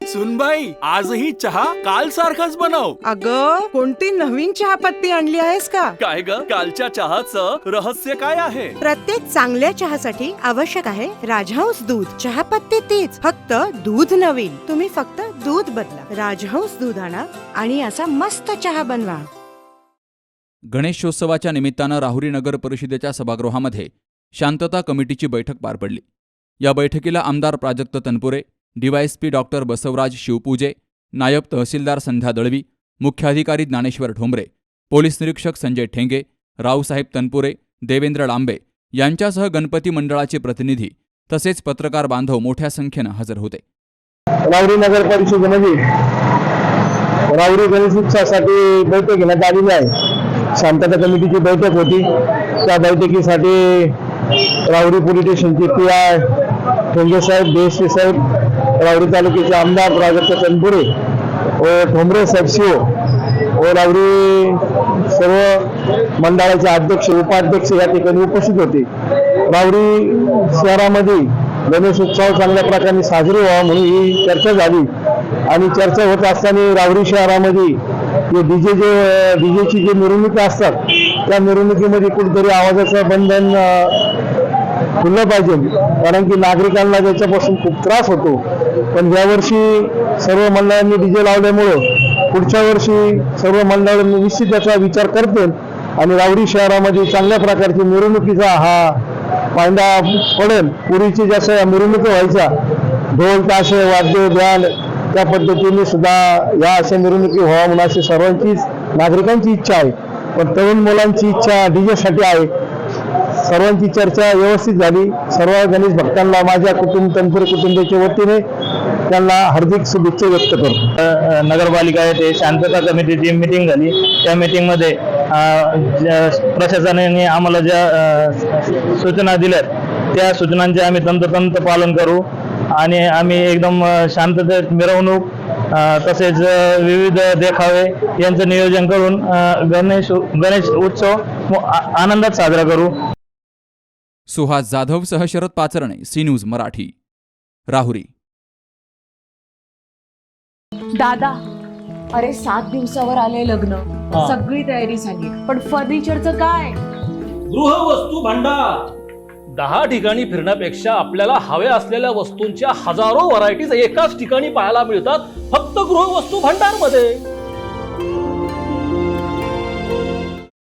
सुनबाई, आजही चहा काल सारखाच बनव. अगं, कोणती नवीन चहापत्ती आणली आहेस का? काय ग, कालच्या चहाचं रहस्य काय आहे? प्रत्येक चांगल्या चहासाठी आवश्यक आहे राजहंस दूध. चहापत्ती तीच, फक्त दूध नवीन. तुम्ही फक्त दूध बदला. राजहंस दूध आणा आणि असा मस्त चहा बनवा. गणेशोत्सवाच्या निमित्तानं राहुरी नगर परिषदेच्या सभागृहामध्ये शांतता कमिटीची बैठक पार पडली. या बैठकीला आमदार प्राजक्त तनपुरे, डीवायएसपी डॉक्टर बसवराज शिवपूजे, नायब तहसीलदार संध्या दळवी, मुख्याधिकारी ज्ञानेश्वर ठोंबरे, पोलीस निरीक्षक संजय ठेंगे, रावसाहेब तनपुरे, देवेंद्र लांबे यांच्यासह गणपती मंडळाचे प्रतिनिधी तसेच पत्रकार बांधव मोठ्या संख्येनं हजर होते. राहुरी नगर परिषदेमध्ये राहुरी गणेश उत्सवासाठी बैठक घेण्यात आलेली आहे. शांतता कमिटीची बैठक होती. त्या बैठकीसाठी राहुरी पोलीस स्टेशनचे PI ठोंगे साहेब, DSP साहेब, राहुरी तालुक्याचे आमदार प्राजक्त तनपुरे व ठोंबरे साहेब शिव व राहुरी सर्व मंडळाचे अध्यक्ष उपाध्यक्ष या ठिकाणी उपस्थित होते. राहुरी शहरामध्ये गणेशोत्सव चांगल्या प्रकारे साजरी व्हावा म्हणून ही चर्चा झाली आणि चर्चा होत असताना राहुरी शहरामध्ये डीजेची जी मिरवणुकी असतात त्या मिरवणुकीमध्ये कुठेतरी आवाजाचं बंधन खुललं पाहिजे, कारण की नागरिकांना त्याच्यापासून खूप त्रास होतो. पण यावर्षी सर्व मंडळांनी डीजे लावल्यामुळं पुढच्या वर्षी सर्व मंडळांनी निश्चित त्याचा विचार करतील आणि राहुरी शहरामध्ये चांगल्या प्रकारची मिरवणुकीचा हा पायंडा पडेल. पूर्वीची जसं मिरवणुकी व्हायच्या ढोल ताशे वाद्य बँड त्या पद्धतीने सुद्धा या अशा मिरवणुकी व्हावा म्हणून अशी सर्वांचीच नागरिकांची इच्छा आहे. पण तरुण मुलांची इच्छा डीजेसाठी आहे. सर्वांची चर्चा व्यवस्थित झाली. सर्व गणेश भक्तांना माझ्या तनपुरे कुटुंबाच्या वतीने त्यांना हार्दिक शुभेच्छा व्यक्त करतो. नगरपालिका येथे शांतता कमिटीची मीटिंग झाली. त्या मीटिंगमध्ये प्रशासनाने आम्हाला ज्या सूचना दिल्यात त्या सूचनांचे आम्ही तंतोतंत पालन करू आणि आम्ही एकदम शांततेत मिरवणूक तसेच विविध देखावे यांचं नियोजन करून गणेश उत्सव आनंदात साजरा करू. सुहास जाधव सह शरद पाचरणे, सी न्यूज मराठी, राहुरी. दादा, अरे 7 दिवसावर आले लग्न, सगळी तयारी झाली, पण फर्निचरचं काय? गृहवस्तू भांडार 10 ठिकाणी फिरण्यापेक्षा आपल्याला हव्या असलेल्या वस्तूंच्या हजारो व्हरायटीज एकाच ठिकाणी पाहायला मिळतात फक्त गृहवस्तू भांडार मध्ये.